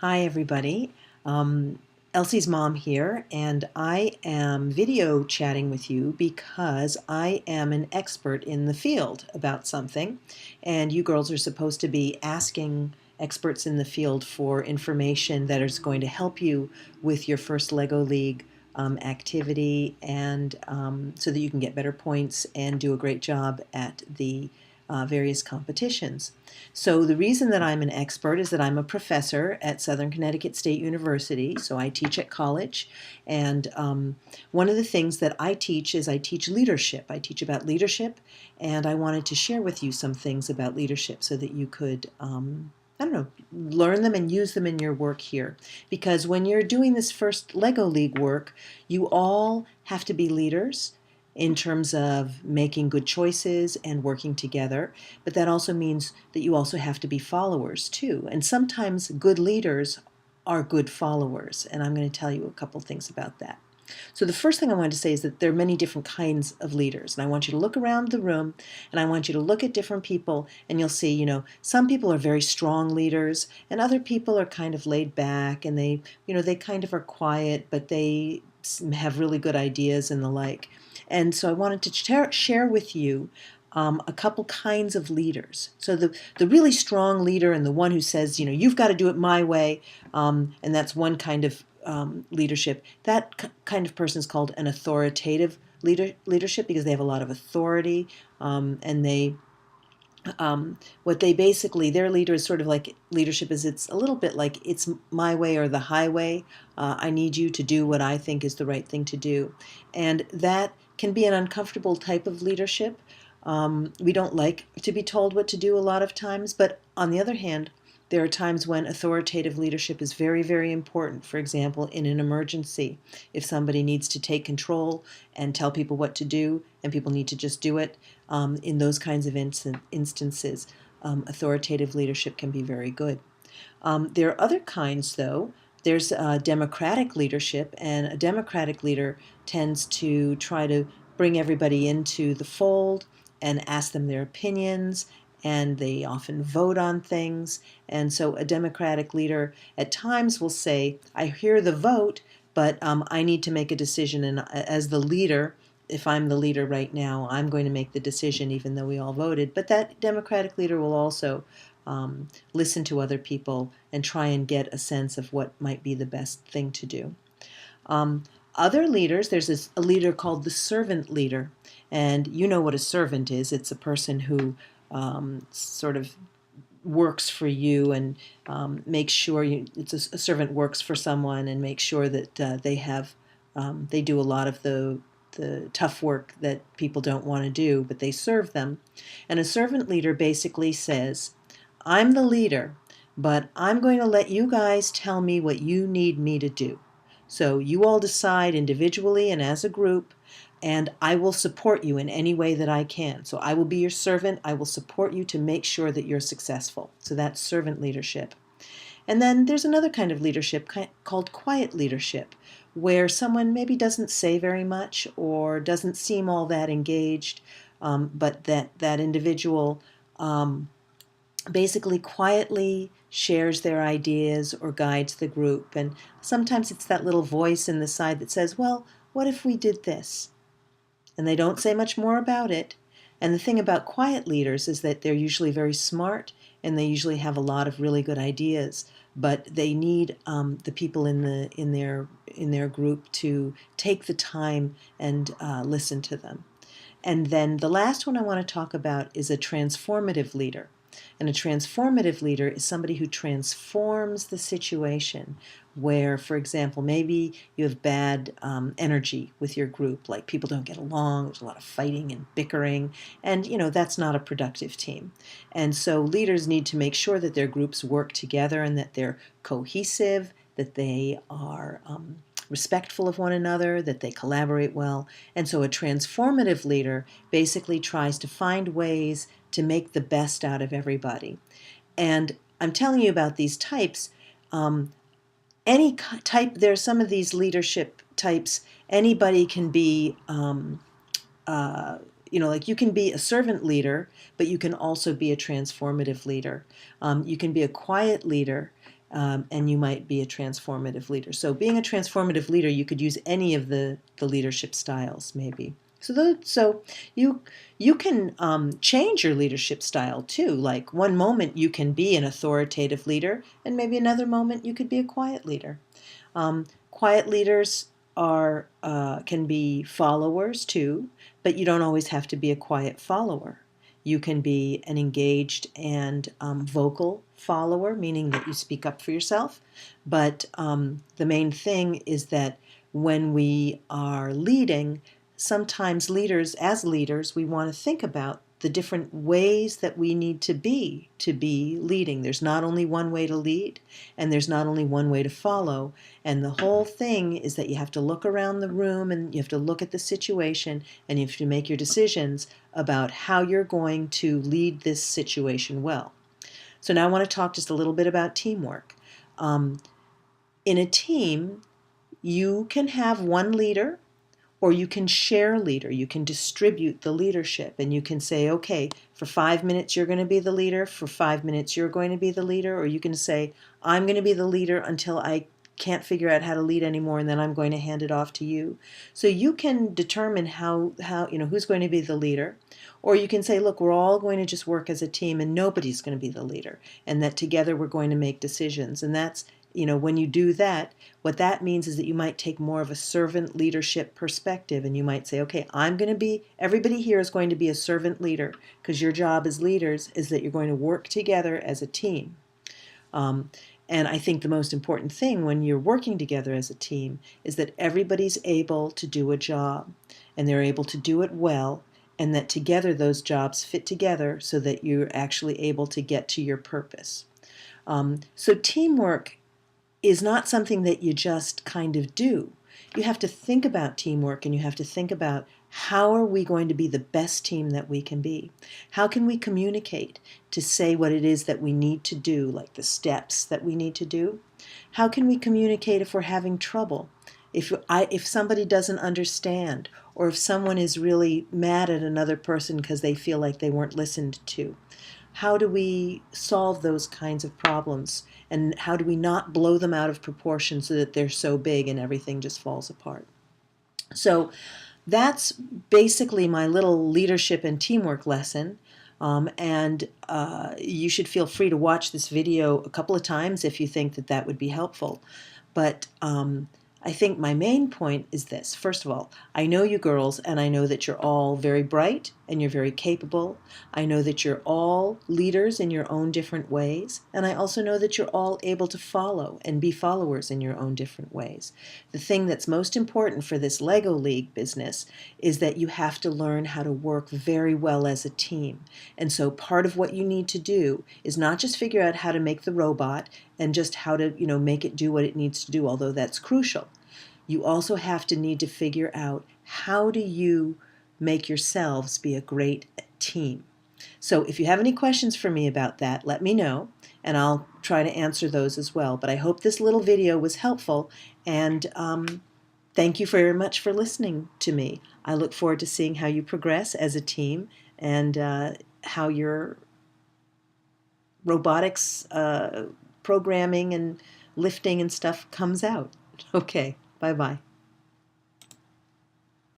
Hi, everybody. Elsie's mom here, and I am video chatting with you because I am an expert in the field about something, and you girls are supposed to be asking experts in the field for information that is going to help you with your first Lego League activity, and so that you can get better points and do a great job at the various competitions. So the reason that I'm an expert is that I'm a professor at Southern Connecticut State University. So I teach at college, and one of the things that I teach is I teach leadership. I teach about leadership, and I wanted to share with you some things about leadership so that you could I don't know, learn them and use them in your work here. Because when you're doing this first Lego League work, you all have to be leaders in terms of making good choices and working together. But that also means that you also have to be followers too. And sometimes good leaders are good followers. And I'm going to tell you a couple things about that. So the first thing I wanted to say is that there are many different kinds of leaders. And I want you to look around the room and I want you to look at different people and you'll see, some people are very strong leaders and other people are kind of laid back and they kind of are quiet, but they have really good ideas and the like. And so I wanted to share with you a couple kinds of leaders. So the really strong leader and the one who says, you've got to do it my way, and that's one kind of leadership. That kind of person is called an authoritative leadership because they have a lot of authority, and what they basically, their leader is sort of like leadership is it's a little bit like it's my way or the highway. I need you to do what I think is the right thing to do. And that can be an uncomfortable type of leadership. We don't like to be told what to do a lot of times, but on the other hand, there are times when authoritative leadership is very, very important. For example, in an emergency, if somebody needs to take control and tell people what to do, and people need to just do it, in those kinds of instances, authoritative leadership can be very good. There are other kinds, though. There's democratic leadership, and a democratic leader tends to try to bring everybody into the fold and ask them their opinions, and they often vote on things. And so a democratic leader at times will say, I hear the vote, but I need to make a decision, and as the leader, if I'm the leader right now, I'm going to make the decision even though we all voted. But that democratic leader will also listen to other people and try and get a sense of what might be the best thing to do. Um, Other leaders, there's a leader called the servant leader. And you know what a servant is. It's a person who sort of works for you and makes sure a servant works for someone and makes sure that they do a lot of the tough work that people don't want to do, but they serve them. And a servant leader basically says, I'm the leader, but I'm going to let you guys tell me what you need me to do. So you all decide individually and as a group, and I will support you in any way that I can. So I will be your servant. I will support you to make sure that you're successful. So that's servant leadership. And then there's another kind of leadership called quiet leadership, where someone maybe doesn't say very much or doesn't seem all that engaged, but that individual basically quietly shares their ideas or guides the group. And sometimes it's that little voice in the side that says, well, what if we did this? And they don't say much more about it. And the thing about quiet leaders is that they're usually very smart and they usually have a lot of really good ideas, but they need the people in their group to take the time and listen to them. And then the last one I want to talk about is a transformative leader. And a transformative leader is somebody who transforms the situation where, for example, maybe you have bad energy with your group, like people don't get along, there's a lot of fighting and bickering, and that's not a productive team. And so leaders need to make sure that their groups work together and that they're cohesive, that they are respectful of one another, that they collaborate well. And so a transformative leader basically tries to find ways to make the best out of everybody. And I'm telling you about these types. Any type, there are some of these leadership types. Anybody can be, like you can be a servant leader, but you can also be a transformative leader. You can be a quiet leader, and you might be a transformative leader. So being a transformative leader, you could use any of the leadership styles, maybe. So you can change your leadership style too. Like one moment you can be an authoritative leader, and maybe another moment you could be a quiet leader. Quiet leaders are can be followers too, but you don't always have to be a quiet follower. You can be an engaged and vocal follower, meaning that you speak up for yourself. But the main thing is that when we are leading, sometimes as leaders, we want to think about the different ways that we need to be leading. There's not only one way to lead, and there's not only one way to follow. And the whole thing is that you have to look around the room and you have to look at the situation and you have to make your decisions about how you're going to lead this situation well. So now I want to talk just a little bit about teamwork. In a team, you can have one leader or you can share leader. You can distribute the leadership and you can say, okay, for 5 minutes you're going to be the leader, for 5 minutes you're going to be the leader, or you can say, I'm going to be the leader until I can't figure out how to lead anymore and then I'm going to hand it off to you. So you can determine how who's going to be the leader, or you can say, look, we're all going to just work as a team and nobody's going to be the leader, and that together we're going to make decisions. And that's when you do that, what that means is that you might take more of a servant leadership perspective and you might say, okay, everybody here is going to be a servant leader, because your job as leaders is that you're going to work together as a team. And I think the most important thing when you're working together as a team is that everybody's able to do a job and they're able to do it well, and that together those jobs fit together so that you're actually able to get to your purpose. So teamwork is not something that you just kind of do. You have to think about teamwork and you have to think about, how are we going to be the best team that we can be? How can we communicate to say what it is that we need to do, like the steps that we need to do? How can we communicate if we're having trouble? If somebody doesn't understand, or if someone is really mad at another person because they feel like they weren't listened to? How do we solve those kinds of problems? And how do we not blow them out of proportion so that they're so big and everything just falls apart? So that's basically my little leadership and teamwork lesson. And you should feel free to watch this video a couple of times if you think that that would be helpful. But I think my main point is this. First of all, I know you girls, and I know that you're all very bright and you're very capable. I know that you're all leaders in your own different ways, and I also know that you're all able to follow and be followers in your own different ways. The thing that's most important for this Lego League business is that you have to learn how to work very well as a team. And so part of what you need to do is not just figure out how to make the robot and just how to, make it do what it needs to do, although that's crucial. You also need to figure out, how do you make yourselves be a great team? So if you have any questions for me about that, let me know, and I'll try to answer those as well. But I hope this little video was helpful, and thank you very much for listening to me. I look forward to seeing how you progress as a team and how your robotics programming and lifting and stuff comes out. Okay, bye-bye.